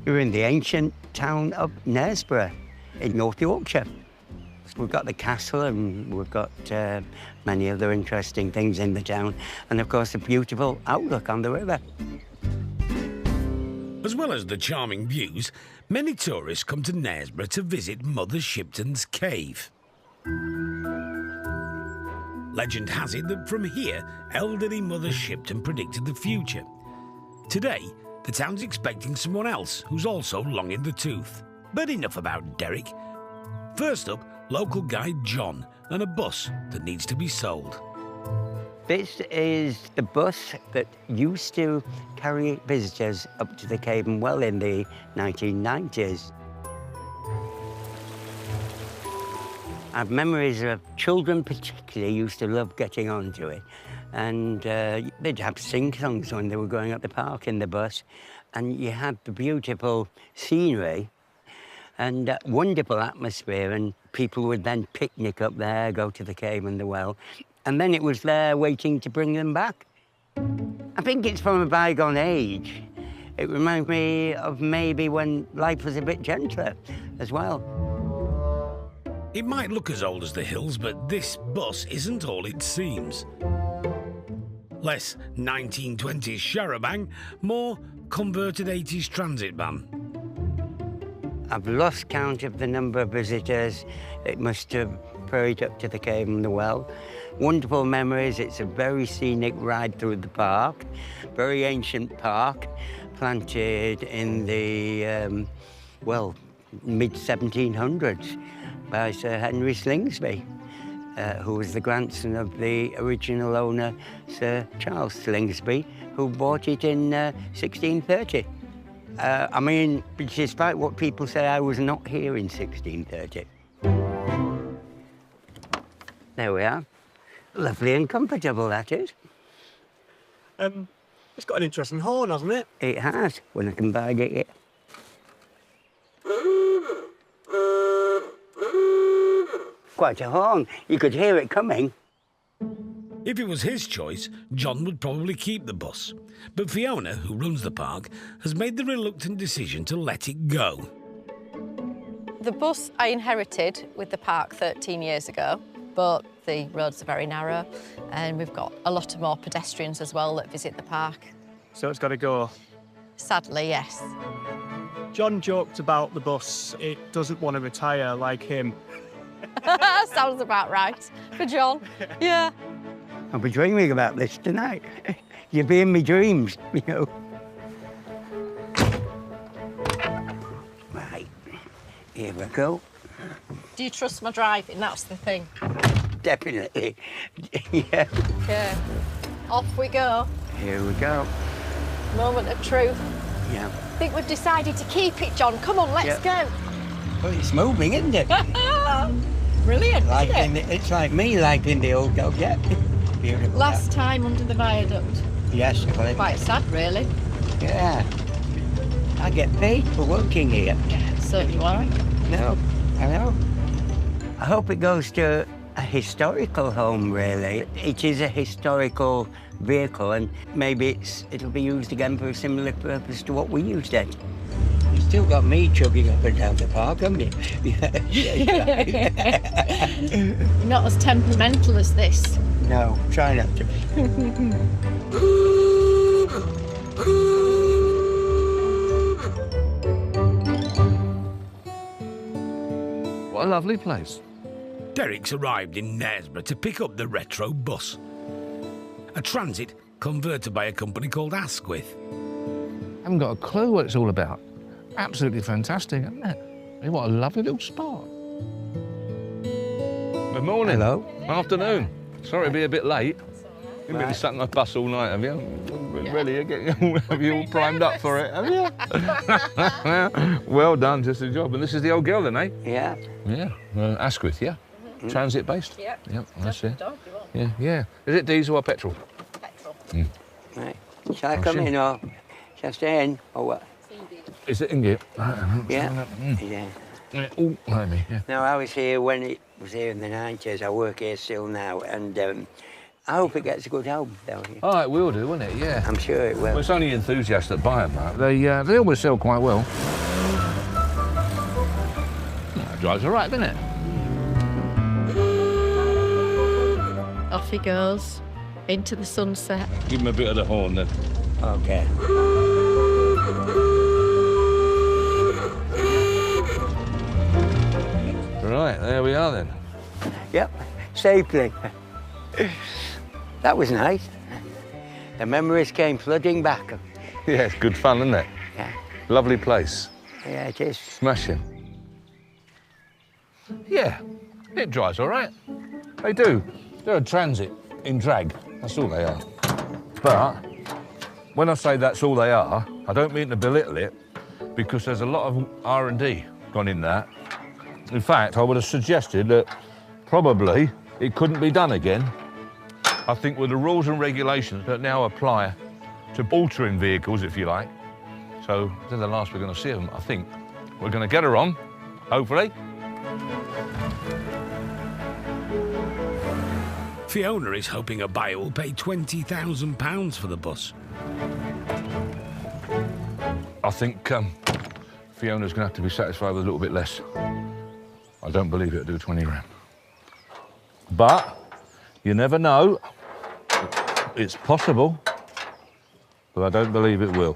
We're in the ancient town of Knaresborough in North Yorkshire. We've got the castle and we've got many other interesting things in the town, and of course a beautiful outlook on the river. As well as the charming views, many tourists come to Knaresborough to visit Mother Shipton's cave. Legend has it that from here, elderly Mother Shipton predicted the future. Today, the town's expecting someone else who's also long in the tooth. But enough about Derek. First up, local guide John and a bus that needs to be sold. This is the bus that used to carry visitors up to the cave and well in the 1990s. I have memories of children particularly used to love getting onto it. And they'd have sing-songs when they were going up the park in the bus. And you had the beautiful scenery and wonderful atmosphere, and people would then picnic up there, go to the cave and the well, and then it was there waiting to bring them back. I think it's from a bygone age. It reminds me of maybe when life was a bit gentler as well. It might look as old as the hills, but this bus isn't all it seems. Less 1920s charabang, more converted 80s transit van. I've lost count of the number of visitors. It must have hurried up to the cave and the well. Wonderful memories. It's a very scenic ride through the park. Very ancient park, planted in the, well, mid-1700s by Sir Henry Slingsby, who was the grandson of the original owner, Sir Charles Slingsby, who bought it in 1630. I mean, despite what people say, I was not here in 1630. There we are. Lovely and comfortable, that is. It's got an interesting horn, hasn't it? It has, when I can buy it. Quite a horn. You could hear it coming. If it was his choice, John would probably keep the bus. But Fiona, who runs the park, has made the reluctant decision to let it go. The bus I inherited with the park 13 years ago, but the roads are very narrow and we've got a lot more pedestrians as well that visit the park. So it's got to go. Sadly, yes. John joked about the bus. It doesn't want to retire like him. Sounds about right for John. Yeah. I'll be dreaming about this tonight. You'll be in my dreams, you know. Right, here we go. Do you trust my driving? That's the thing. Definitely, yeah. Okay, off we go. Here we go. Moment of truth. Yeah. I think we've decided to keep it, John. Come on, let's go. Well, it's moving, isn't it? Brilliant, like isn't it? It's like me liking the old dog, yeah. Beautiful. Last time under the viaduct. Yes, well, Quite sad, really. Yeah. I get paid for working here. So do I. No, I know. I hope it goes to a historical home, really. It is a historical vehicle, and maybe it'll be used again for a similar purpose to what we used it. You've still got me chugging up and down the park, haven't you? Not as temperamental as this. No, try not to. What a lovely place. Derek's arrived in Knaresborough to pick up the retro bus. A transit converted by a company called Asquith. I haven't got a clue what it's all about. Absolutely fantastic, isn't it? What a lovely little spot. Good morning. Hello. Afternoon. Sorry to be a bit late. You've been stuck on a bus all night, have you? Really, have you all primed up for it, have you? Well done, just a job. And this is the old girl then, eh? Yeah. Yeah, Asquith, yeah? Transit-based? Yep. Yep, that's it. Yeah, yeah. Is it diesel or petrol? Petrol. Right. Shall I come in or shall I stay in or what? Is it in gear? Yeah. Yeah. Oh, blimey, yeah. No, I was here when it was here in the 90s. I work here still now, and I hope it gets a good home down here. Oh, it will do, won't it? Yeah. I'm sure it will. Well, it's only enthusiasts that buy them, mate. They always sell quite well. That drives all right, doesn't it? Off he goes, into the sunset. Give him a bit of the horn, then. OK. Right, there we are, then. Yep, safely. That was nice. The memories came flooding back. Yeah, it's good fun, isn't it? Yeah. Lovely place. Yeah, it is. Smashing. Yeah, it drives all right. They do. They're a transit in drag. That's all they are. But when I say that's all they are, I don't mean to belittle it, because there's a lot of R&D gone in that. In fact, I would have suggested that probably it couldn't be done again. I think with the rules and regulations that now apply to altering vehicles, if you like, so they're the last we're going to see of them. I think we're going to get her on, hopefully. Fiona is hoping a buyer will pay £20,000 for the bus. I think Fiona's going to have to be satisfied with a little bit less. I don't believe it'll do 20 grand. But you never know. It's possible, but I don't believe it will.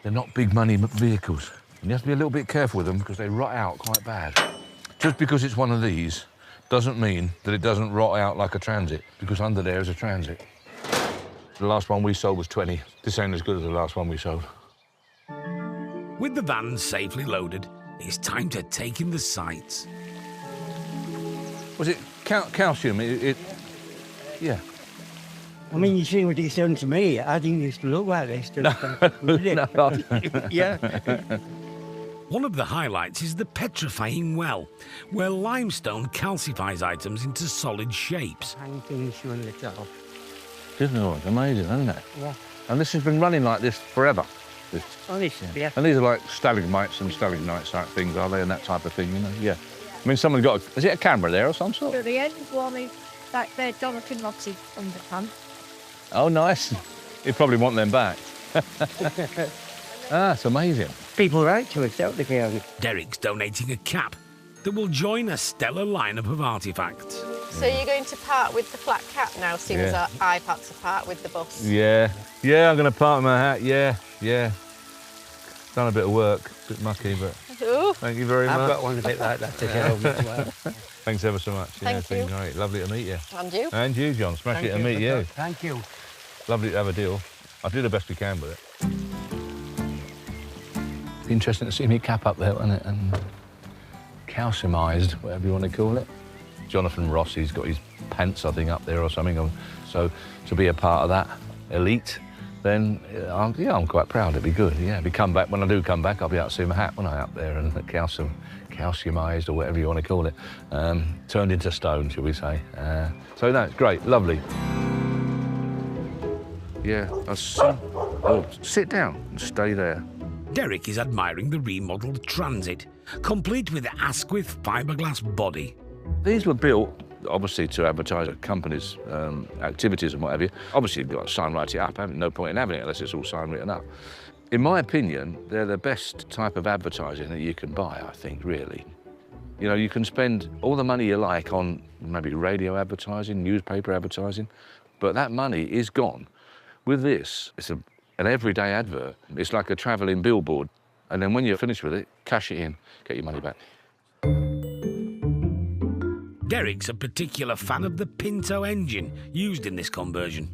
They're not big money vehicles. And you have to be a little bit careful with them because they rot out quite bad. Just because it's one of these doesn't mean that it doesn't rot out like a transit, because under there is a transit. The last one we sold was 20. This ain't as good as the last one we sold. With the van safely loaded, it's time to take in the sights. Was it calcium? Yeah. I mean, you see what it's done to me. I didn't used to look like this. Yeah. One of the highlights is the petrifying well, where limestone calcifies items into solid shapes. Hang things from the top. Isn't it? It's amazing, isn't it? Yeah. And this has been running like this forever. Honestly, yeah. And these are like stalagmites and stalagmites type things, are they? And that type of thing, you know? Yeah. I mean, someone's got is it a camera there or some sort? So the end one is back there, Jonathan Rossi's underpants. Oh, nice. You'd probably want them back. It's amazing. People write to us, don't they, Fiona? Derek's donating a cap that will join a stellar lineup of artefacts. So you're going to part with the flat cap now, seeing as Yeah. I've had to part with the bus? Yeah. Yeah, I'm going to part my hat. Yeah. Done a bit of work, a bit mucky, but Ooh. thank you very much. I've got one a bit like that to get home as well. Thanks ever so much. Yeah, it's been Thank you. great. Lovely to meet you. And you? And you, John. Smash it to meet you. Thank you. Lovely to have a deal. I'll do the best we can with it. Interesting to see me cap up there, wasn't it? And calciumised, whatever you want to call it. Jonathan Rossi's got his pants, I think, up there or something. So to be a part of that elite, then I'm quite proud. It'd be good. Yeah, when I do come back, I'll be able to see my hat when I'm up there and calciumised or whatever you want to call it, turned into stone, shall we say? So no, it's great, lovely. Yeah, sit down and stay there. Derek is admiring the remodelled Transit, complete with Asquith fiberglass body. These were built, obviously, to advertise a company's activities and what have you. Obviously, you've got to sign write it up. No point in having it unless it's all signed written up. In my opinion, they're the best type of advertising that you can buy, I think, really. You know, you can spend all the money you like on maybe radio advertising, newspaper advertising, but that money is gone. With this, it's an everyday advert. It's like a travelling billboard. And then when you're finished with it, cash it in, get your money back. Derek's a particular fan of the Pinto engine used in this conversion.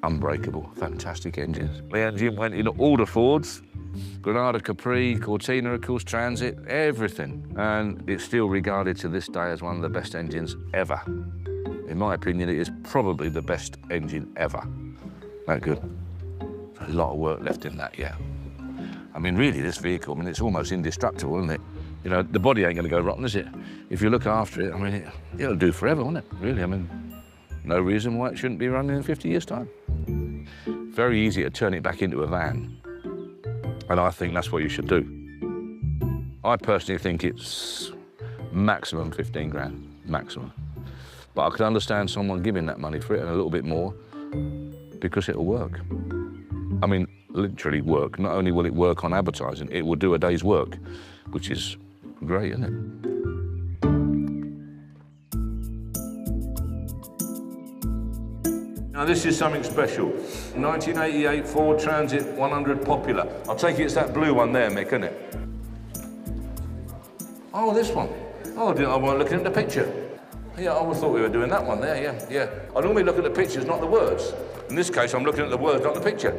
Unbreakable, fantastic engines. The engine went in all the Fords, Granada Capri, Cortina, of course, Transit, everything. And it's still regarded to this day as one of the best engines ever. In my opinion, it is probably the best engine ever. That good. A lot of work left in that, yeah. I mean, really, this vehicle, it's almost indestructible, isn't it? You know, the body ain't going to go rotten, is it? If you look after it, I mean, it'll do forever, won't it? Really, I mean, no reason why it shouldn't be running in 50 years' time. Very easy to turn it back into a van. And I think that's what you should do. I personally think it's maximum 15 grand, maximum. But I could understand someone giving that money for it and a little bit more because it'll work. I mean, literally work. Not only will it work on advertising, it will do a day's work, which is great, isn't it? Now this is something special. 1988 Ford Transit 100 Popular. I'll take it it's that blue one there, Mick, isn't it? Oh, this one. Oh, I wasn't looking at the picture. Yeah, I thought we were doing that one there, yeah. I normally look at the pictures, not the words. In this case, I'm looking at the words, not the picture.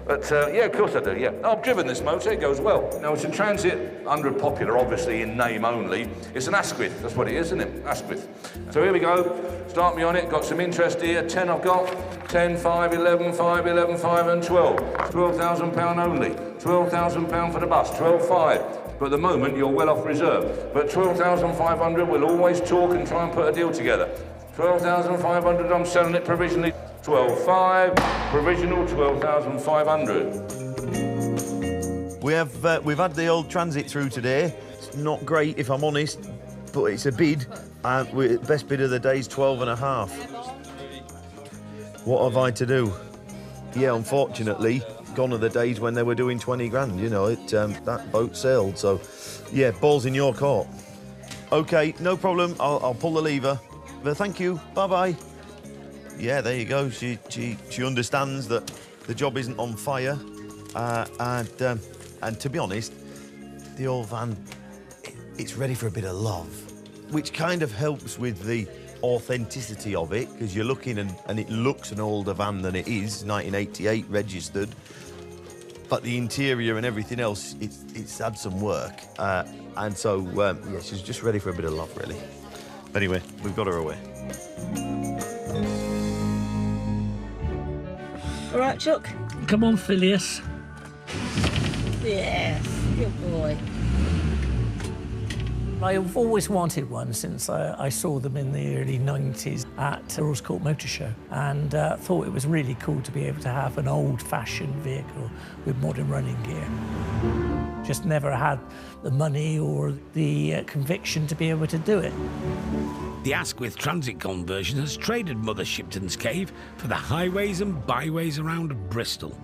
But, yeah, of course I do, yeah. I've driven this motor, it goes well. Now, it's a Transit 100 Popular, obviously in name only. It's an Asquith, that's what it is, isn't it? Asquith. So here we go. Start me on it, got some interest here. 10 I've got. 10, 5, 11, 5, 11, 5 and 12. £12,000 only. £12,000 for the bus, 12,500. But at the moment, you're well off reserve. But 12,500, we'll always talk and try and put a deal together. 12,500, I'm selling it provisionally. 12,500, provisional 12,500. We've had the old Transit through today. It's not great, if I'm honest, but it's a bid. Best bid of the day is 12.5. What have I to do? Yeah, unfortunately, gone are the days when they were doing 20 grand, you know, that boat sailed, so yeah, ball's in your court. Okay, no problem, I'll pull the lever, but thank you, bye-bye. Yeah, there you go, she understands that the job isn't on fire, and to be honest, the old van, it's ready for a bit of love, which kind of helps with the authenticity of it, because you're looking and it looks an older van than it is, 1988 registered. But the interior and everything else, it's had some work. And so, yeah, she's just ready for a bit of love, really. Anyway, we've got her away. All right, Chuck? Come on, Phileas. Yes, good boy. I've always wanted one since I saw them in the early 90s at the Royal Court Motor Show, and thought it was really cool to be able to have an old-fashioned vehicle with modern running gear. Just never had the money or the conviction to be able to do it. The Asquith Transit conversion has traded Mother Shipton's cave for the highways and byways around Bristol.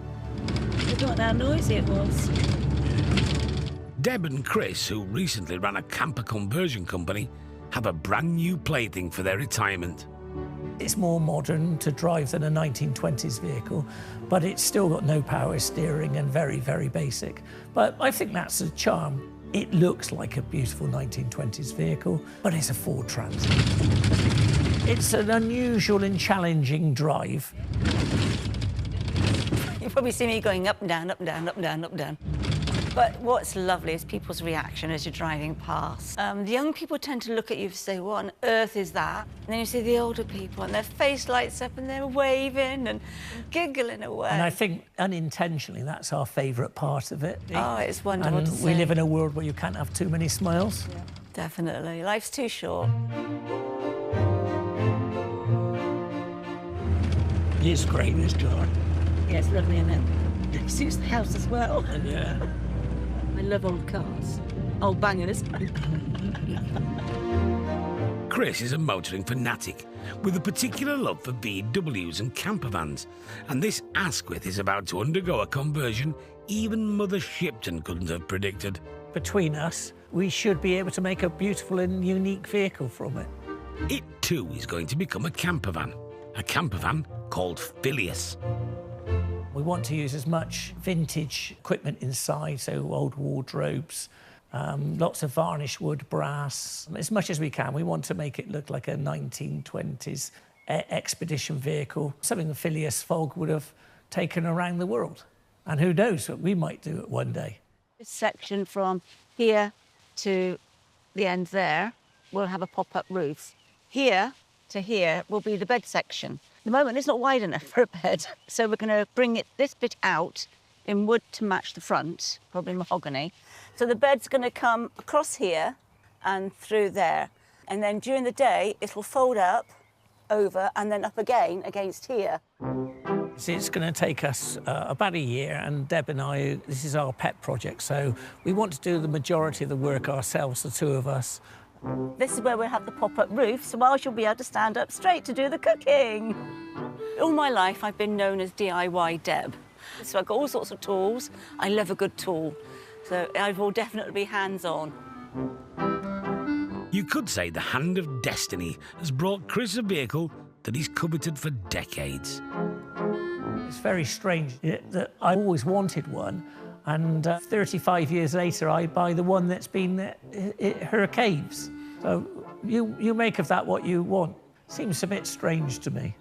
Look at how noisy it was. Deb and Chris, who recently ran a camper conversion company, have a brand new plaything for their retirement. It's more modern to drive than a 1920s vehicle, but it's still got no power steering and very, very basic. But I think that's a charm. It looks like a beautiful 1920s vehicle, but it's a Ford Transit. It's an unusual and challenging drive. You probably see me going up and down, up and down, up and down, up and down. But what's lovely is people's reaction as you're driving past. The young people tend to look at you and say, what on earth is that? And then you see the older people and their face lights up and they're waving and giggling away. And I think unintentionally that's our favourite part of it. Oh, it's wonderful and to see. We live in a world where you can't have too many smiles. Yeah, definitely. Life's too short. It's great, this car. Yeah, it's lovely, isn't it? It suits the house as well. Yeah. I love old cars. Old bangers. Chris is a motoring fanatic with a particular love for VWs and camper vans, and this Asquith is about to undergo a conversion even Mother Shipton couldn't have predicted. Between us, we should be able to make a beautiful and unique vehicle from it. It too is going to become a camper van called Phileas. We want to use as much vintage equipment inside, so old wardrobes, lots of varnished wood, brass. As much as we can, we want to make it look like a 1920s expedition vehicle, something the Phileas Fogg would have taken around the world. And who knows what we might do it one day. This section from here to the end there will have a pop-up roof. Here to here will be the bed section. At the moment, it's not wide enough for a bed, so we're going to bring this bit out in wood to match the front, probably mahogany. So the bed's going to come across here and through there. And then during the day, it'll fold up, over, and then up again against here. It's going to take us about a year, and Deb and I, this is our pet project, so we want to do the majority of the work ourselves, the two of us. This is where we'll have the pop-up roof, so Miles will be able to stand up straight to do the cooking. All my life, I've been known as DIY Deb. So I've got all sorts of tools. I love a good tool. So I will definitely be hands-on. You could say the hand of destiny has brought Chris a vehicle that he's coveted for decades. It's very strange that I always wanted one, and 35 years later I buy the one that's been her caves. So you make of that what you want. Seems a bit strange to me.